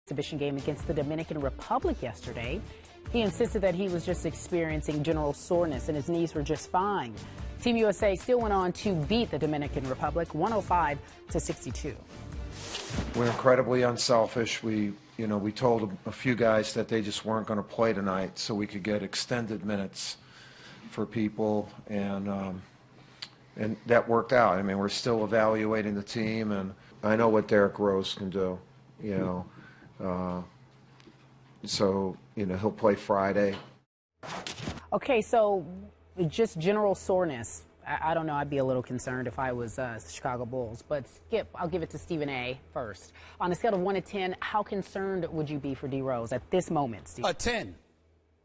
Exhibition game against the Dominican Republic yesterday. He insisted that he was just experiencing general soreness and his knees were just fine. Team USA still went on to beat the Dominican Republic 105-62. We're incredibly unselfish. We told a few guys that they just weren't going to play tonight so we could get extended minutes for people, and that worked out. I mean, we're still evaluating the team, and I know what Derrick Rose can do, so he'll play Friday. Okay, so just general soreness. I don't know. I'd be a little concerned if I was Chicago Bulls. But Skip, I'll give it to Stephen A. first. On a scale of 1 to 10, how concerned would you be for D. Rose at this moment, Steve? A 10.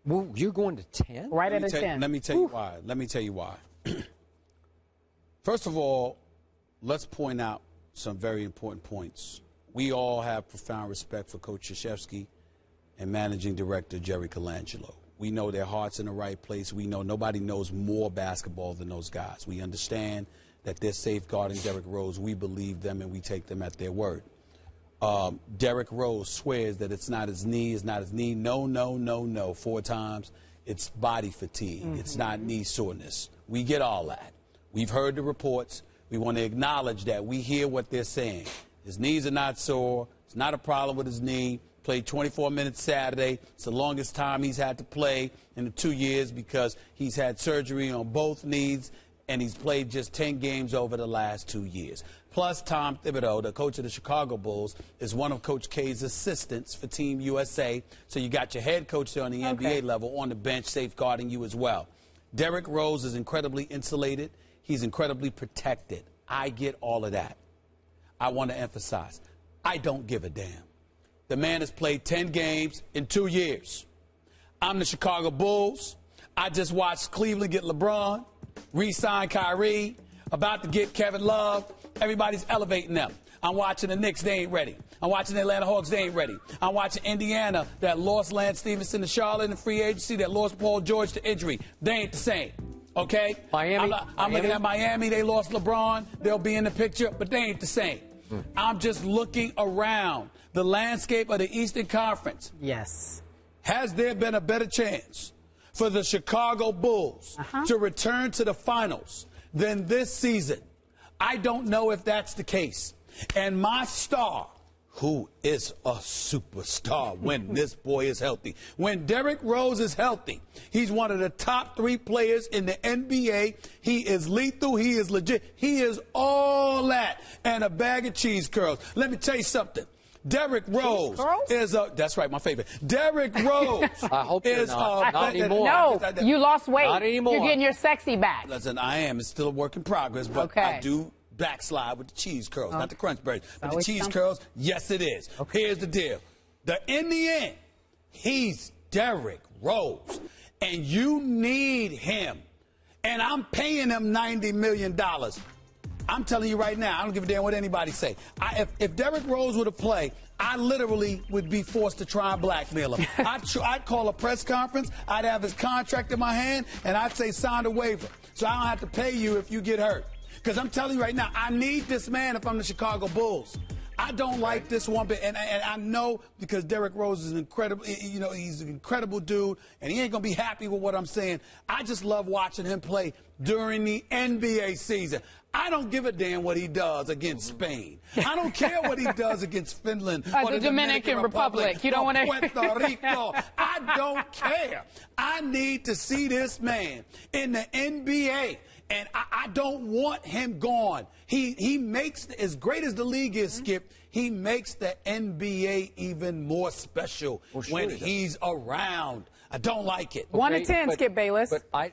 Well, you're going to 10? Right at a 10. Let me tell you why. Let me tell you why. First of all, let's point out some very important points. We all have profound respect for Coach Krzyzewski and Managing Director Jerry Colangelo. We know their heart's in the right place. We know nobody knows more basketball than those guys. We understand that they're safeguarding Derrick Rose. We believe them and we take them at their word. Derrick Rose swears that it's not his knee, it's not his knee. No. 4 times. It's body fatigue. It's not knee soreness. We get all that. We've heard the reports. We want to acknowledge that. We hear what they're saying. His knees are not sore. It's not a problem with his knee. Played 24 minutes Saturday. It's the longest time he's had to play in the 2 years because he's had surgery on both knees, and he's played just 10 games over the last 2 years. Plus, Tom Thibodeau, the coach of the Chicago Bulls, is one of Coach K's assistants for Team USA. So you got your head coach there on the NBA level on the bench safeguarding you as well. Derrick Rose is incredibly insulated. He's incredibly protected. I get all of that. I want to emphasize, I don't give a damn. The man has played 10 games in 2 years. I'm the Chicago Bulls. I just watched Cleveland get LeBron, re-sign Kyrie, about to get Kevin Love. Everybody's elevating them. I'm watching the Knicks, they ain't ready. I'm watching the Atlanta Hawks, they ain't ready. I'm watching Indiana that lost Lance Stevenson to Charlotte in the free agency, that lost Paul George to injury. They ain't the same. Okay? Miami. I'm looking at Miami. They lost LeBron. They'll be in the picture, but they ain't the same. I'm just looking around the landscape of the Eastern Conference. Yes. Has there been a better chance for the Chicago Bulls to return to the finals than this season? I don't know if that's the case. And my star, who is a superstar when this boy is healthy. When Derrick Rose is healthy, he's one of the top 3 players in the NBA. He is lethal. He is legit. He is all that and a bag of cheese curls. Let me tell you something. Derrick Rose is that's right, my favorite. Derrick Rose I hope is not anymore. No, you lost weight. Not anymore. You're getting your sexy back. Listen, I am. It's still a work in progress, but I do backslide with the cheese curls, not the crunch berries. But the cheese curls, yes, it is. Here's the deal. In the end, he's Derrick Rose, and you need him. And I'm paying him $90 million. I'm telling you right now, I don't give a damn what anybody say. If Derrick Rose were to play, I literally would be forced to try and blackmail him. I'd call a press conference, I'd have his contract in my hand, and I'd say sign a waiver so I don't have to pay you if you get hurt. Because I'm telling you right now, I need this man if I'm the Chicago Bulls. I don't like this one bit, and I know because Derrick Rose is incredible. He's an incredible dude, and he ain't gonna be happy with what I'm saying. I just love watching him play during the NBA season. I don't give a damn what he does against Spain. I don't care what he does against Finland or the Dominican Republic. You don't want to. Puerto Rico. I don't care. I need to see this man in the NBA. And I don't want him gone. He makes, as great as the league is, Skip, he makes the NBA even more special when he's around. I don't like it. 1 to 10, Skip Bayless. But I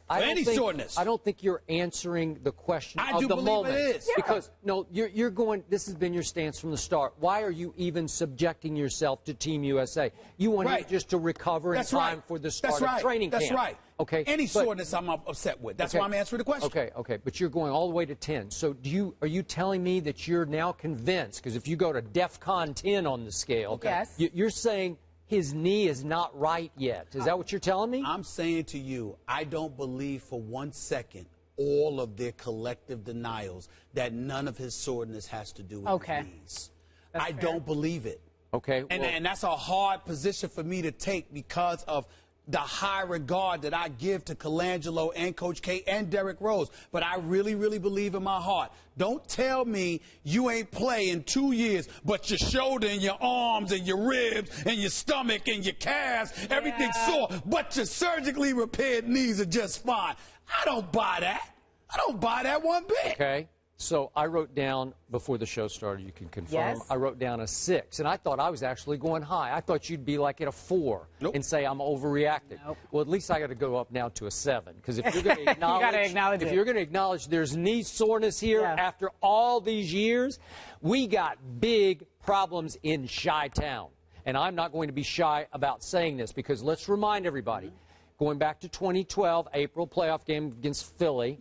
don't think you're answering the question of the moment. It is. Because, no, you're going, this has been your stance from the start. Why are you even subjecting yourself to Team USA? You want him just to recover in time for the start of training camp. That's right. Okay. Any soreness I'm upset with. That's why I'm answering the question. Okay. But you're going all the way to 10. So are you telling me that you're now convinced, because if you go to DEFCON 10 on the scale, you're saying his knee is not right yet. Is that what you're telling me? I'm saying to you, I don't believe for 1 second all of their collective denials that none of his soreness has to do with his knees. I don't believe it. Okay. And that's a hard position for me to take because of the high regard that I give to Colangelo and Coach K and Derrick Rose. But I really, really believe in my heart. Don't tell me you ain't play in 2 years, but your shoulder and your arms and your ribs and your stomach and your calves, everything's sore, but your surgically repaired knees are just fine. I don't buy that. I don't buy that one bit. Okay. So I wrote down, before the show started, you can confirm, I wrote down a 6, and I thought I was actually going high. I thought you'd be like at a 4 and say I'm overreacting. Well, at least I got to go up now to a 7, because if you're going to acknowledge, if you're going to acknowledge there's knee soreness here after all these years, we got big problems in Chi-Town. And I'm not going to be shy about saying this, because let's remind everybody, going back to 2012, April playoff game against Philly.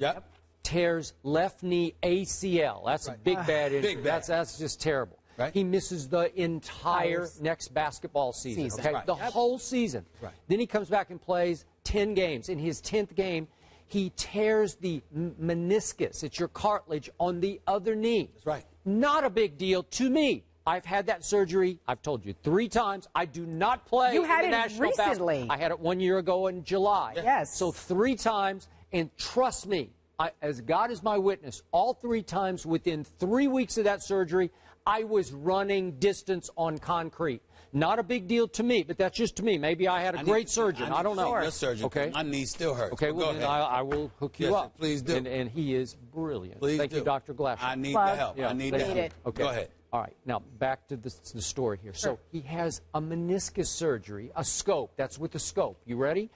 Tears left knee ACL. That's a big bad injury. That's just terrible. He misses the entire next basketball season. Okay, the whole season. Then he comes back and plays 10 games. In his 10th game, he tears the meniscus. It's your cartilage on the other knee. Not a big deal to me. I've had that surgery, I've told you 3 times. I do not play in the national basketball. I had it 1 year ago in July. So 3 times, and trust me, as God is my witness, all 3 times within 3 weeks of that surgery, I was running distance on concrete. Not a big deal to me, but that's just to me. Maybe I had a great surgeon. I don't know. Your surgeon, okay. My knee still hurts. Okay, well, then I will hook you up. Please do. And he is brilliant. Thank you, Dr. Glasher. I need the help. I need the help. Okay. Go ahead. All right, now back to the story here. So he has a meniscus surgery, a scope. That's with the scope. You ready?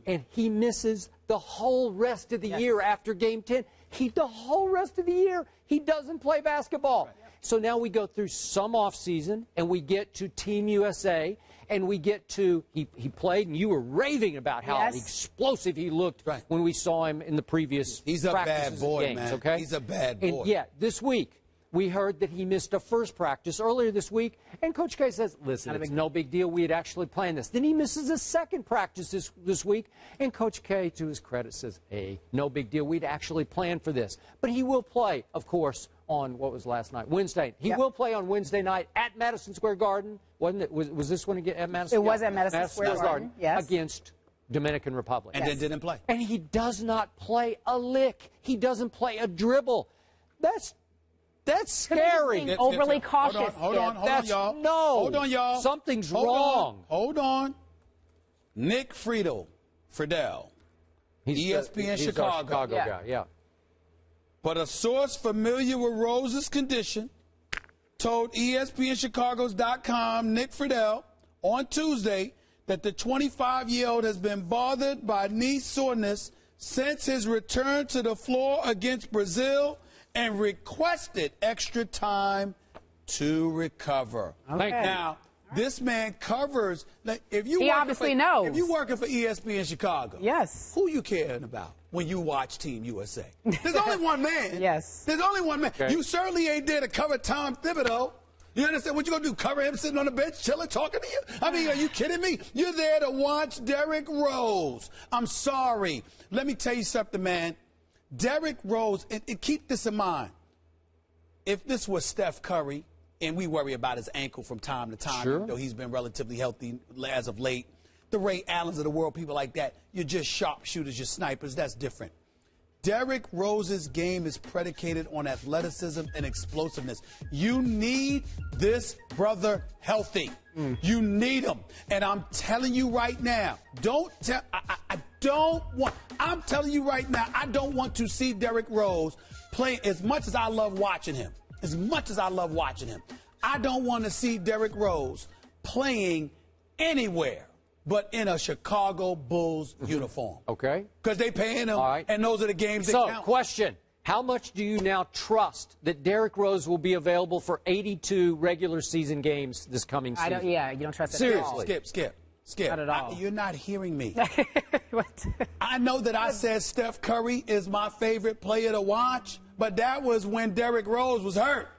And he misses the whole rest of the year after Game 10. The whole rest of the year, he doesn't play basketball. So now we go through some offseason, and we get to Team USA, and we get to, he played, and you were raving about how explosive he looked when we saw him in the previous He's a bad boy, games, man. Okay? He's a bad boy. And this week, we heard that he missed a first practice earlier this week, and Coach K says, listen, it's no big deal. We had actually planned this. Then he misses a second practice this week, and Coach K, to his credit, says, hey, no big deal. We'd actually planned for this. But he will play, of course, on, what was last night? Wednesday. He will play on Wednesday night at Madison Square Garden. Wasn't it? Was this one at Madison? It was at Madison Square Garden, against Dominican Republic. And then didn't play. And he does not play a lick. He doesn't play a dribble. That's scary. Being overly cautious. Hold on, y'all. No. Hold on, y'all. Something's wrong. Hold on. Nick Friedel, ESPN Chicago. Guy. But a source familiar with Rose's condition told ESPNChicago's.com Nick Friedel on Tuesday that the 25-year-old has been bothered by knee soreness since his return to the floor against Brazil and requested extra time to recover. Now, this man covers. Like, if you obviously knows. If you're working for ESPN Chicago, who you caring about when you watch Team USA? There's only one man. There's only one man. You certainly ain't there to cover Tom Thibodeau. You understand? What you gonna do? Cover him sitting on the bench, chilling, talking to you? I mean, are you kidding me? You're there to watch Derrick Rose. I'm sorry. Let me tell you something, man. Derrick Rose, and keep this in mind. If this was Steph Curry, and we worry about his ankle from time to time, even though he's been relatively healthy as of late, the Ray Allens of the world, people like that, you're just sharpshooters, you're snipers, that's different. Derrick Rose's game is predicated on athleticism and explosiveness. You need this brother healthy. You need him. And I'm telling you right now, I'm telling you right now, I don't want to see Derrick Rose play as much as I love watching him. I don't want to see Derrick Rose playing anywhere but in a Chicago Bulls uniform. Okay. Because they paying him, and those are the games that count. So, question. How much do you now trust that Derrick Rose will be available for 82 regular season games this coming season? You don't trust that Seriously. at all. Skip. Not at all. You're not hearing me. I know that I said Steph Curry is my favorite player to watch, but that was when Derrick Rose was hurt.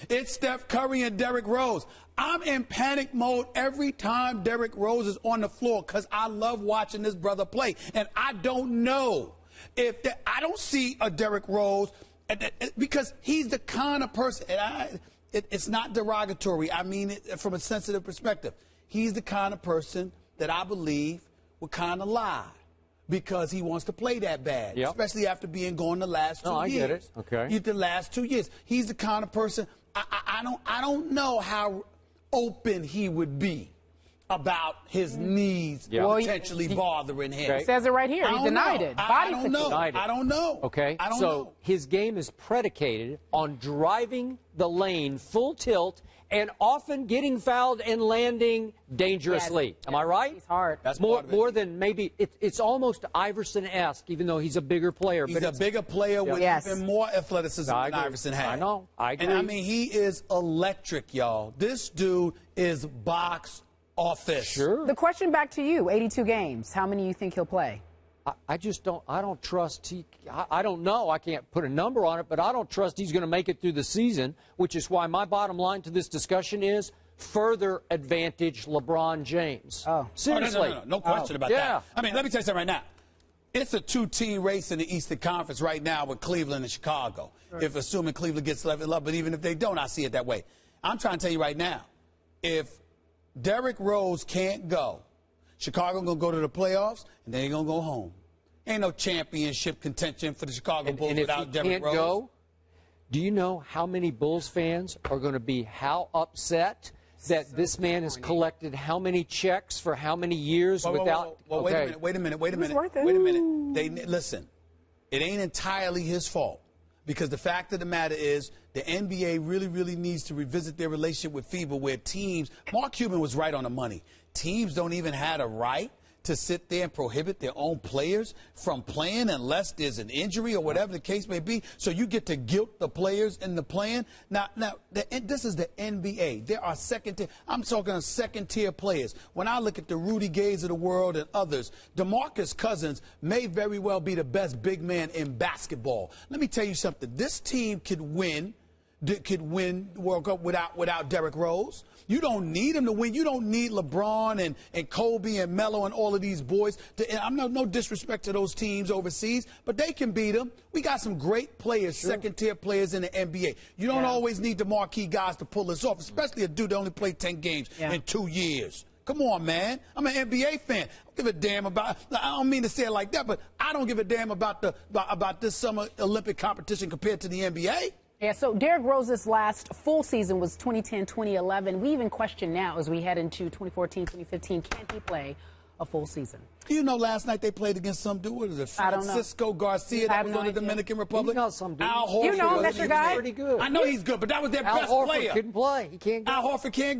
It's Steph Curry and Derrick Rose. I'm in panic mode every time Derrick Rose is on the floor because I love watching this brother play. And I don't know I don't see a Derrick Rose because he's the kind of person. And it's not derogatory. I mean it from a sensitive perspective. He's the kind of person that I believe would kind of lie because he wants to play that bad, especially after being gone the last 2 years. I get it. Okay. The last 2 years. He's the kind of person, I don't know how open he would be about his knees potentially bothering him. He says it right here. He denied it. I don't know. I don't know. Okay. I don't so know. His game is predicated on driving the lane full tilt and often getting fouled and landing dangerously. Am I right? He's hard. That's more than maybe it's almost Iverson-esque, even though he's a bigger player. He's a bigger player with even more athleticism than Iverson had. I know. I agree. And I mean, he is electric, y'all. This dude is box office. Sure. The question back to you: 82 games. How many you think he'll play? I just don't. I don't trust. I don't know. I can't put a number on it, but I don't trust he's going to make it through the season. Which is why my bottom line to this discussion is further advantage LeBron James. Oh, seriously, no question about that. I mean, let me tell you something right now. It's a two-team race in the Eastern Conference right now with Cleveland and Chicago. Sure. If assuming Cleveland gets level up, but even if they don't, I see it that way. I'm trying to tell you right now, if Derrick Rose can't go, Chicago going to go to the playoffs, and they're going to go home. Ain't no championship contention for the Chicago Bulls without Derrick Rose. Go, do you know how many Bulls fans are going to be how upset that this man has collected how many checks for how many years without... Well, wait a minute. Listen, it ain't entirely his fault. Because the fact of the matter is, the NBA really, really needs to revisit their relationship with FIBA, where teams, Mark Cuban was right on the money. Teams don't even have a right to sit there and prohibit their own players from playing unless there's an injury or whatever the case may be. So you get to guilt the players into playing. Now, this is the NBA. There are second-tier. I'm talking second-tier players. When I look at the Rudy Gays of the world and others, DeMarcus Cousins may very well be the best big man in basketball. Let me tell you something. This team could win the World Cup without Derrick Rose. You don't need him to win. You don't need LeBron and Kobe and Melo and all of these boys. I'm no disrespect to those teams overseas, but they can beat them. We got some great players, second-tier players in the NBA. You don't always need the marquee guys to pull this off, especially a dude that only played 10 games in 2 years. Come on, man. I'm an NBA fan. I don't give a damn about. I don't mean to say it like that, but I don't give a damn about this summer Olympic competition compared to the NBA. Yeah, so Derrick Rose's last full season was 2010-2011. We even question now as we head into 2014-2015, can he play a full season? You know, last night they played against some dude. What is it? Francisco Garcia. That was on the Dominican Republic. You know some dude. Al Horford. You know him, that's your guy? Pretty good. I know he's good, but that was their best player. Al Horford couldn't play. He can't go. Al Horford can't go.